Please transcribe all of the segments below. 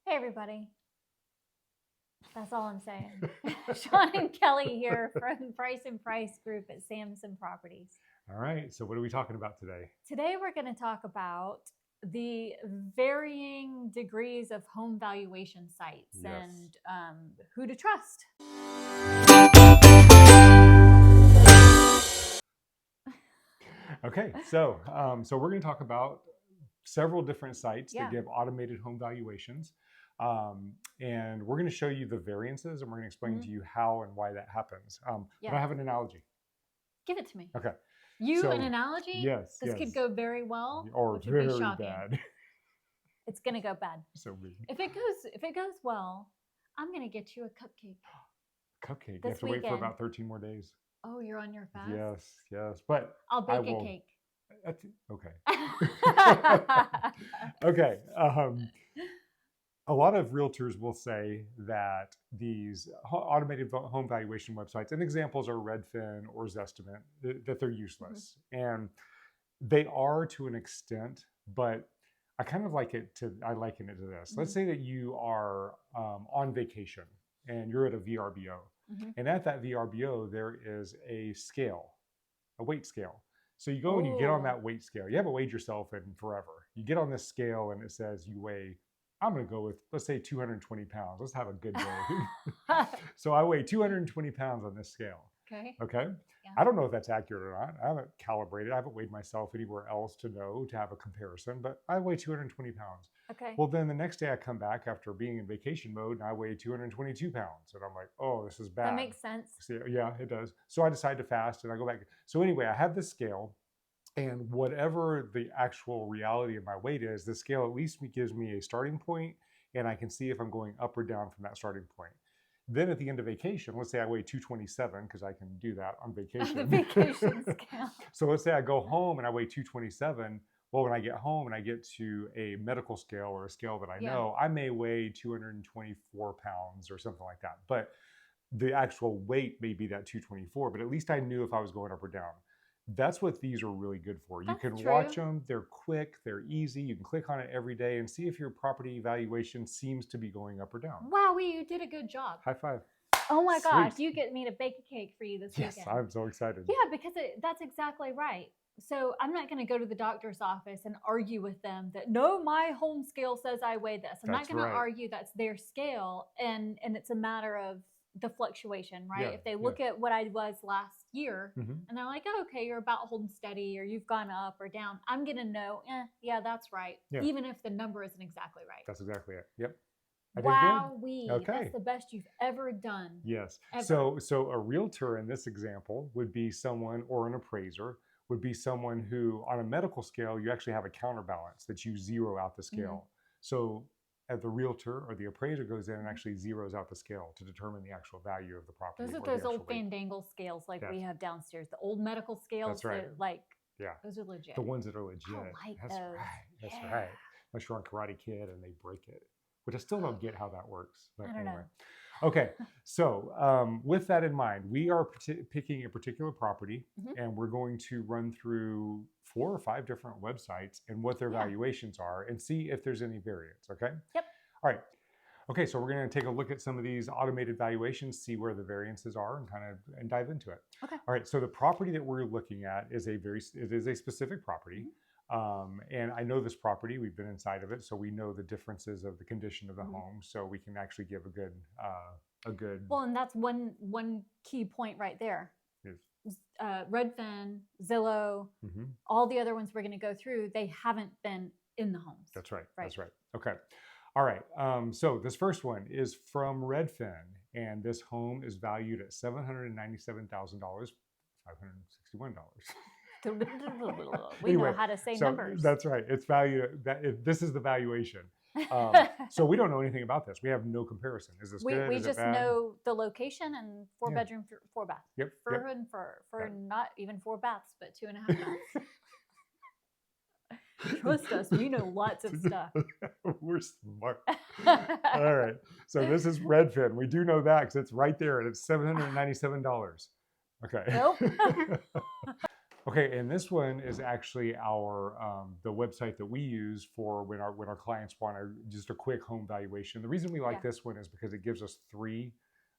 Hey, everybody. That's all I'm saying. Sean and Kelly here from Price and Price Group at Samson Properties. All right. So what are we talking about today? Today, we're going to talk about the varying degrees of home valuation sites and who to trust. Okay. So we're going to talk about several different sites that give automated home valuations. And we're going to show you the variances, and we're going to explain to you how and why that happens. But I have an analogy. Give it to me. Okay. An analogy? Yes. This could go very well, or which would very be shocking. bad. It's going to go bad. So mean. If it goes well, I'm going to get you a cupcake. Cupcake. You have to wait for about 13 more days. Oh, you're on your fast? Yes. But I'll bake a cake. Okay. Okay. A lot of realtors will say that these automated home valuation websites, and examples are Redfin or Zestimate, that they're useless. And they are to an extent, but I kind of liken it to this. Let's say that you are on vacation and you're at a VRBO. And at that VRBO, there is a scale, a weight scale. So you go and you get on that weight scale. You haven't weighed yourself in forever. You get on this scale and it says you weigh, I'm going to go with, let's say 220 pounds. Let's have a good day. So I weigh 220 pounds on this scale. Okay. Yeah. I don't know if that's accurate or not. I haven't calibrated. I haven't weighed myself anywhere else to have a comparison, but I weigh 220 pounds. Okay. Well, then the next day I come back after being in vacation mode and I weigh 222 pounds. And I'm like, oh, this is bad. That makes sense. Yeah, it does. So I decide to fast and I go back. So anyway, I have this scale. And whatever the actual reality of my weight is, the scale at least gives me a starting point, and I can see if I'm going up or down from that starting point. Then at the end of vacation, let's say I weigh 227, because I can do that on vacation. The vacation scale. So let's say I go home and I weigh 227. Well, when I get home and I get to a medical scale or a scale that I know, I may weigh 224 pounds or something like that. But the actual weight may be that 224, but at least I knew if I was going up or down. That's what these are really good for. You can watch them. They're quick. They're easy. You can click on it every day and see if your property valuation seems to be going up or down. Wow, you did a good job. High five. Oh my gosh, you get me to bake a cake for you this weekend. Yes, I'm so excited. Yeah, because that's exactly right. So I'm not going to go to the doctor's office and argue with them that, no, my home scale says I weigh this. I'm not going to argue that's their scale, and it's a matter of the fluctuation, right? Yeah, if they look at what I was last year and they're like, oh, okay, you're about holding steady or you've gone up or down, I'm going to know, yeah, that's right. Yeah. Even if the number isn't exactly right. That's exactly it. Yep. That's the best you've ever done. Yes. Ever. So a realtor in this example would be someone, or an appraiser would be someone who, on a medical scale, you actually have a counterbalance that you zero out the scale. So the realtor or the appraiser goes in and actually zeroes out the scale to determine the actual value of the property. Those are those old fandangle scales like we have downstairs. The old medical scales. That's right. Those are legit. The ones that are legit. I like That's those. Right. That's right. Unless you're on Karate Kid and they break it, which I still don't get how that works. But I don't know. Okay, so with that in mind, we are picking a particular property and we're going to run through 4 or 5 different websites and what their valuations are and see if there's any variance, okay? Yep. All right. Okay, so we're going to take a look at some of these automated valuations, see where the variances are, and dive into it. Okay. All right, so the property that we're looking at is a specific property. And I know this property, we've been inside of it, so we know the differences of the condition of the home, so we can actually give a good. Well, and that's one key point right there. Yes. Redfin, Zillow, all the other ones we're going to go through, they haven't been in the homes. That's right. That's right. Okay. All right. So this first one is from Redfin, and this home is valued at $797,000, $561. We know how to say numbers. That's right. It's valued. This is the valuation. So we don't know anything about this. We have no comparison. Is this good? We just know the location and 4 bedroom, 4 bath. Yep. For not even 4 baths, but 2.5 baths. Trust us, we know lots of stuff. We're smart. All right. So this is Redfin. We do know that because it's right there, and it's $797. Okay. Nope. Okay, and this one is actually our the website that we use for when our clients want just a quick home valuation. The reason we like this one is because it gives us three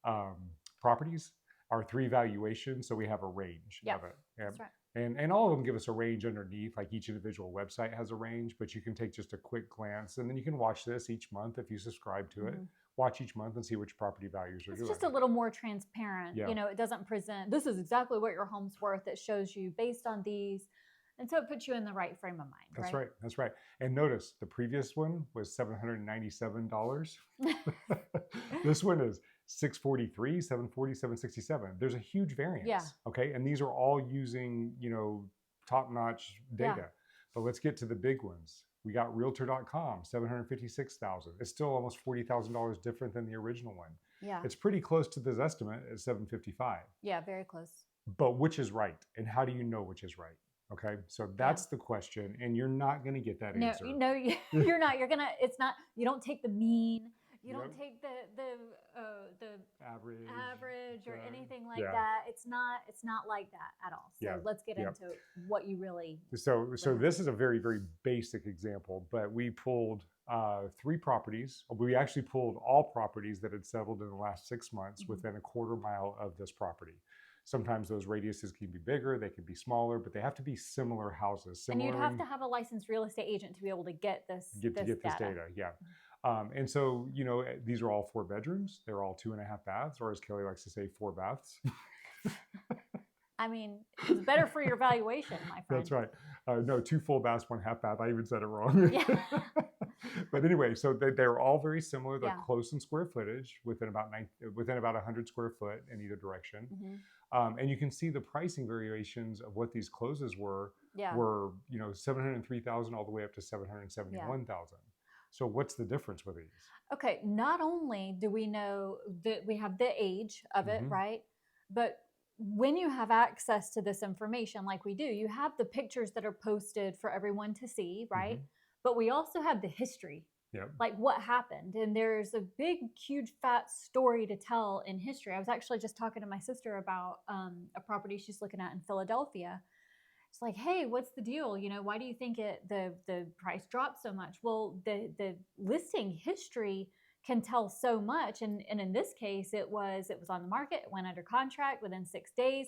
um, properties, our three valuations, so we have a range of it. That's right. And all of them give us a range underneath, like each individual website has a range, but you can take just a quick glance and then you can watch this each month if you subscribe to it. Watch each month and see which property values are doing. It's just a little more transparent. You know, it doesn't present, this is exactly what your home's worth. It shows you based on these. And so it puts you in the right frame of mind. That's right. That's right. And notice the previous one was $797. This one is $643, $740, $767. There's a huge variance. Okay. And these are all using, top-notch data. But let's get to the big ones. We got Realtor.com, $756,000. It's still almost $40,000 different than the original one. Yeah. It's pretty close to this estimate at $755,000. Yeah, very close. But which is right? And how do you know which is right? Okay, so that's the question, and you're not going to get that answer. No, you're not. You're gonna. It's not. You don't take the mean. You don't take the average or anything like that. It's not like that at all. So let's get into what you really. So this is a very, very basic example, but we pulled three properties. We actually pulled all properties that had settled in the last 6 months within a quarter mile of this property. Sometimes those radiuses can be bigger, they can be smaller, but they have to be similar houses. And you'd have to have a licensed real estate agent to be able to get this data. Yeah. And so, these are all 4 bedrooms. They're all 2.5 baths, or as Kelly likes to say, 4 baths. I mean, it's better for your valuation, my friend. That's right. No, 2 full baths, 1 half bath. I even said it wrong. Yeah. But anyway, so they're all very similar. They're close in square footage, within about 100 square foot in either direction. And you can see the pricing variations of what these closes were $703,000 all the way up to $771,000. So what's the difference with these? Okay, not only do we know that we have the age of it, right? But when you have access to this information like we do, you have the pictures that are posted for everyone to see, right? But we also have the history, like what happened. And there's a big, huge, fat story to tell in history. I was actually just talking to my sister about a property she's looking at in Philadelphia. It's like, hey, what's the deal? Why do you think the price dropped so much? Well, the listing history can tell so much. And in this case, it was on the market, it went under contract within 6 days,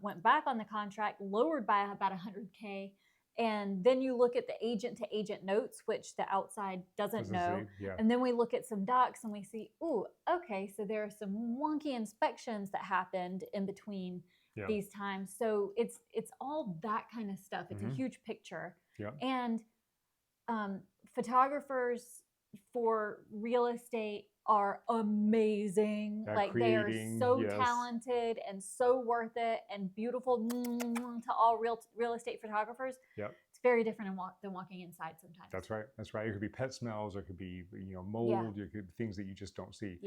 went back on the contract, lowered by about $100K. And then you look at the agent-to-agent notes, which the outside doesn't know. And then we look at some docs and we see, ooh, okay, so there are some wonky inspections that happened in between these times. So it's all that kind of stuff. It's a huge picture. And photographers for real estate are amazing. Like they are so talented and so worth it and beautiful to all real estate photographers. It's very different than walking inside sometimes. That's right. That's right. It could be pet smells, or it could be mold, it could be things that you just don't see.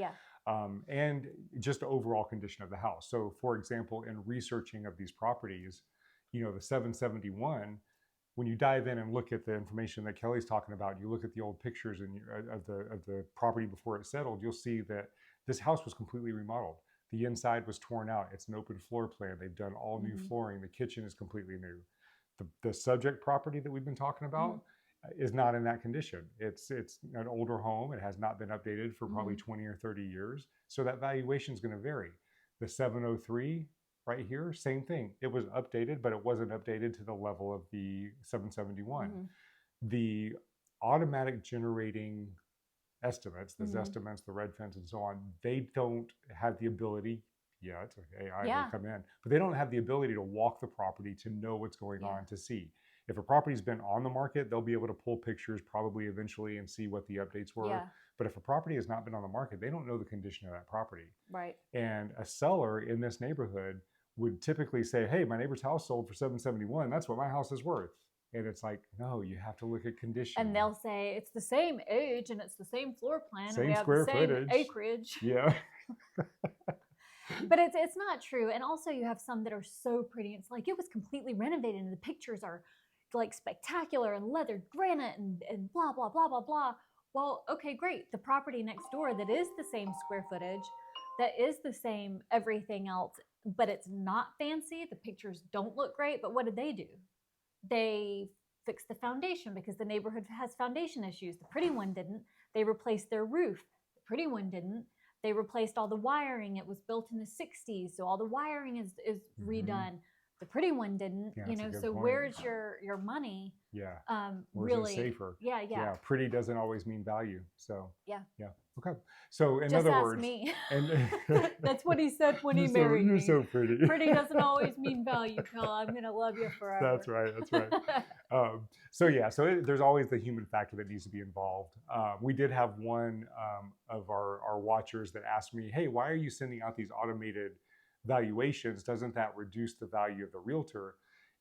And just the overall condition of the house. So for example, in researching of these properties, the 771, when you dive in and look at the information that Kelly's talking about, you look at the old pictures of the property before it settled, you'll see that this house was completely remodeled. The inside was torn out. It's an open floor plan. They've done all new flooring. The kitchen is completely new. The subject property that we've been talking about is not in that condition. It's an older home. It has not been updated for probably 20 or 30 years. So that valuation is going to vary. The 703 right here, same thing. It was updated, but it wasn't updated to the level of the 771. The automatic generating estimates, the Zestimates, the Redfins, and so on, they don't have the ability yet. AI will come in, but they don't have the ability to walk the property to know what's going on, to see. If a property's been on the market, they'll be able to pull pictures probably eventually and see what the updates were. But if a property has not been on the market, they don't know the condition of that property. Right. And a seller in this neighborhood would typically say, hey, my neighbor's house sold for 771. That's what my house is worth. And it's like, no, you have to look at condition. And they'll say it's the same age and it's the same floor plan. Same and we have square the same footage. Acreage. Yeah. But it's not true. And also you have some that are so pretty. It's like it was completely renovated and the pictures are like spectacular and leather granite and blah, blah, blah, blah, blah. Well, okay, great. The property next door that is the same square footage, that is the same everything else, but it's not fancy. The pictures don't look great, but what did they do? They fixed the foundation because the neighborhood has foundation issues. The pretty one didn't. They replaced their roof. The pretty one didn't. They replaced all the wiring. It was built in the 60s, so all the wiring is redone. The pretty one didn't. Yeah, you know, so point. where's your money? Yeah. Really safer. Yeah. Yeah. Pretty doesn't always mean value. So yeah. Okay. So in Just other ask words, me. and That's what he said when he married me. You're so pretty. Pretty doesn't always mean value, Phil. I'm gonna love you forever. That's right. So there's always the human factor that needs to be involved. We did have one of our watchers that asked me, "Hey, why are you sending out these automated valuations? Doesn't that reduce the value of the realtor?"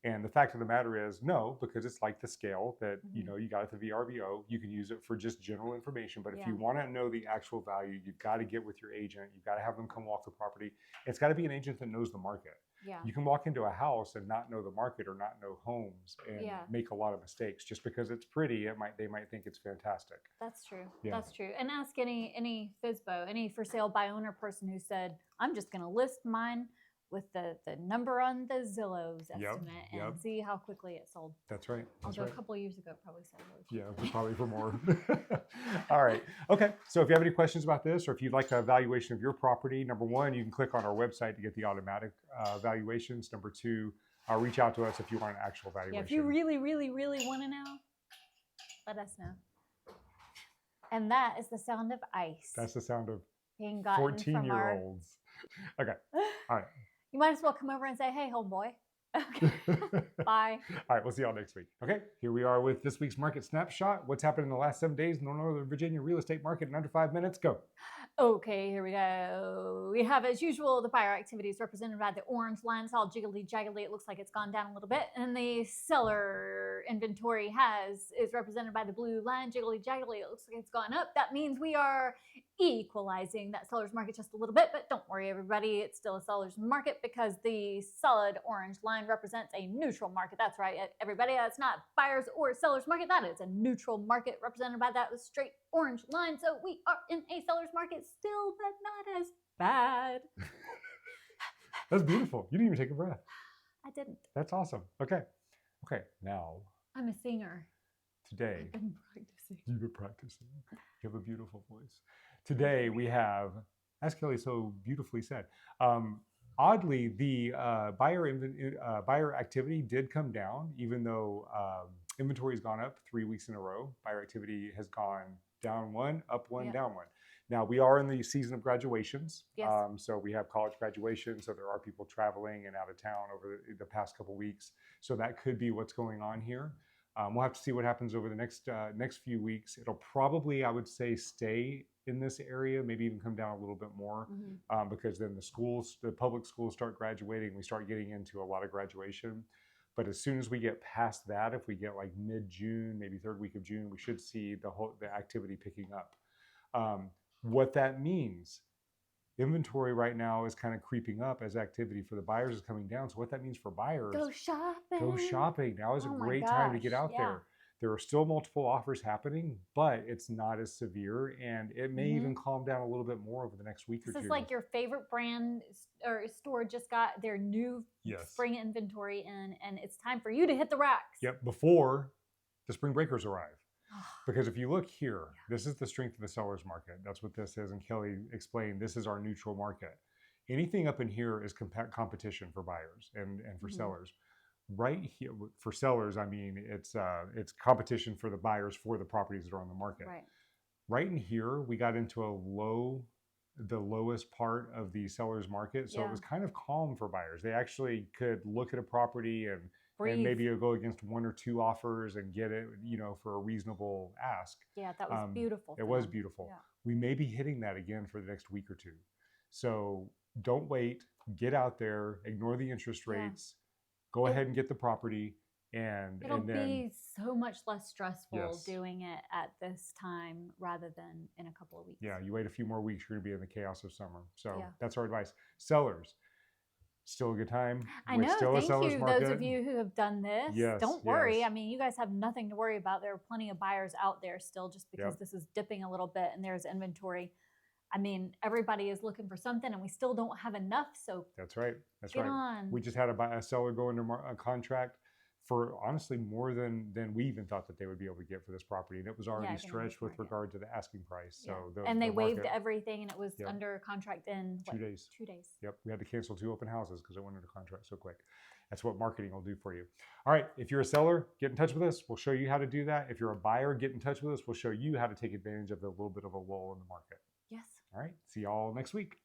And the fact of the matter is, no, because it's like the scale that you got at the VRBO. You can use it for just general information, but if you want to know the actual value, you've got to get with your agent. You've got to have them come walk the property. It's got to be an agent that knows the market. Yeah. You can walk into a house and not know the market or not know homes and make a lot of mistakes just because it's pretty. They might think it's fantastic. That's true. Yeah. That's true. And ask any FSBO, any for sale by owner person who said, "I'm just going to list mine with the number on the Zillow's estimate and see how quickly it sold." That's right. Although a couple of years ago, it probably sold. Yeah, probably for more. All right. Okay. So if you have any questions about this, or if you'd like a valuation of your property, number one, you can click on our website to get the automatic valuations. Number two, reach out to us if you want an actual valuation. Yeah, if you really, really, really want to know, let us know. And that is the sound of ice. That's the sound of being gotten 14-year-olds. Okay. All right. You might as well come over and say, "Hey, homeboy." Okay. Bye. All right. We'll see y'all next week. Okay. Here we are with this week's market snapshot. What's happened in the last 7 days in the Northern Virginia real estate market in under 5 minutes? Go. Okay, here we go. We have, as usual, the buyer activity is represented by the orange line. It's all jiggly-jaggly. It looks like it's gone down a little bit. And the seller inventory is represented by the blue line, jiggly-jaggly. It looks like it's gone up. That means we are equalizing that seller's market just a little bit. But don't worry, everybody. It's still a seller's market because the solid orange line represents a neutral market. That's right, everybody. That's not buyer's or seller's market. That is a neutral market represented by that straight orange line. So we are in a seller's market still, but not as bad. That's beautiful. You didn't even take a breath. I didn't. That's awesome. Okay. Now. I'm a singer. Today. I've been practicing. You've been practicing. You have a beautiful voice. Today we have, as Kelly so beautifully said, oddly, the buyer activity did come down, even though inventory has gone up 3 weeks in a row. Buyer activity has gone down one, up one, down one. Now, we are in the season of graduations. Yes. So we have college graduation. So there are people traveling and out of town over the past couple weeks. So that could be what's going on here. We'll have to see what happens over the next few weeks. It'll probably, I would say, stay in this area, maybe even come down a little bit more, because then the public schools start graduating. We start getting into a lot of graduation. But as soon as we get past that, if we get like mid-June, maybe third week of June, we should see the activity picking up. What that means, inventory right now is kind of creeping up as activity for the buyers is coming down. So what that means for buyers, go shopping. Go shopping. Now is a great time to get out there. There are still multiple offers happening, but it's not as severe, and it may even calm down a little bit more over the next week or two. This is like your favorite brand or store just got their new spring inventory in, and it's time for you to hit the racks. Yep, before the spring breakers arrive. Because if you look here, this is the strength of the seller's market. That's what this is, and Kelly explained, this is our neutral market. Anything up in here is competition for buyers and for sellers. Right here, for sellers, I mean, it's competition for the buyers for the properties that are on the market. Right in here, we got into the lowest part of the seller's market. So it was kind of calm for buyers. They actually could look at a property and maybe go against one or two offers and get it, for a reasonable ask. Yeah, that was beautiful. It was beautiful. Yeah. We may be hitting that again for the next week or two. So don't wait, get out there, ignore the interest rates, go ahead and get the property. And it'll then be so much less stressful doing it at this time rather than in a couple of weeks. Yeah, you wait a few more weeks, you're going to be in the chaos of summer. So that's our advice. Sellers, still a good time. I know. Thank you, those of you who have done this. Yes, don't worry. I mean, you guys have nothing to worry about. There are plenty of buyers out there still, just because this is dipping a little bit and there's inventory. I mean, everybody is looking for something and we still don't have enough. So that's right. That's get right. on. We just had a seller go under a contract for honestly more than we even thought that they would be able to get for this property. And it was already stretched with regard to the asking price. So and they waived everything and it was under contract in 2 days. 2 days. Yep. We had to cancel 2 open houses because it went under contract so quick. That's what marketing will do for you. All right. If you're a seller, get in touch with us. We'll show you how to do that. If you're a buyer, get in touch with us. We'll show you how to take advantage of the little bit of a lull in the market. Yes. All right. See y'all next week.